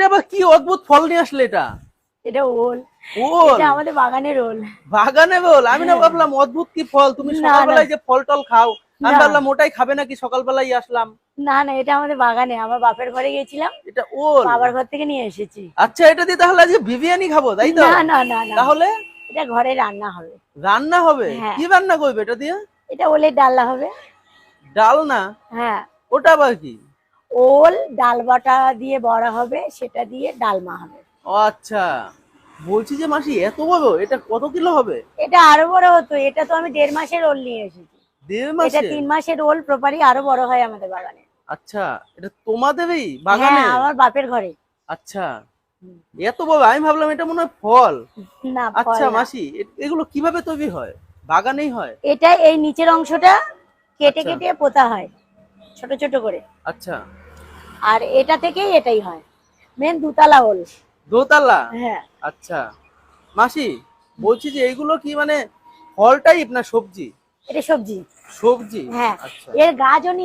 এটা আবার কি অদ্ভুত ফল নিয়ে আসলে? এটা এটা ওল। ওল? এটা আমাদের বাগানের ওল। বাগানে বল? আমি না ভাবলাম অদ্ভুত কি ফল, তুমি না, সকালবেলায় যে ফল টল খাও, আমি না, ভাবলাম ওটাই খাবে নাকি, সকালবেলায় আসলাম। না, না, এটা আমাদের বাগানে, আমার বাপের ঘরে গেছিলাম, এটা ওল? বাবার ঘর থেকে নিয়ে এসেছি। আচ্ছা, এটা দিয়ে তাহলে আজকে বিরিয়ানি খাবো, তাই তো? না, না, না, না, তাহলে এটা ঘরে রান্না হবে। রান্না হবে? হ্যাঁ। কি রান্না করবে এটা দিয়ে? এটা ওলের ডালনা হবে। ডালনা? হ্যাঁ, ওটা আবার কি? ওল ডাল বাটা দিয়ে বড়া হবে, সেটা দিয়ে ডালমা হবে। ও আচ্ছা, বলছি যে মাসি এত বড়, এটা কত কিলো হবে? এটা আরো বড় হতো, এটা তো আমি 1.5 মাসের ওল নিয়ে এসেছি। 1.5 এটা মাসে? 3 মাসের ওল, প্রপারি আরো বড় হয় আমাদের বাগানে। আচ্ছা, এটা তোমাদেরই বাগানে? হ্যাঁ, আমার বাপের ঘরে। আচ্ছা, এত বড়, আমি ভাবলাম এটা মনে হয় ফল। না, ফল আচ্ছা না। মাসি, এগুলো কিভাবে তৈরি হয়? বাগানেই হয়? এটা এই নিচের অংশটা কেটে আচ্ছা। কেটে পোতা হয় ছোট ছোট করে, আচ্ছা, আর এটা থেকেই এটাই হয়। মেন দুতলা ওল। দোতলা? হ্যাঁ, আচ্ছা মাসি, বলছি যে এইগুলো কি মানে ফল টাইপ না সবজি? এটা সবজি। সবজি? হ্যাঁ, আচ্ছা। এর গাছও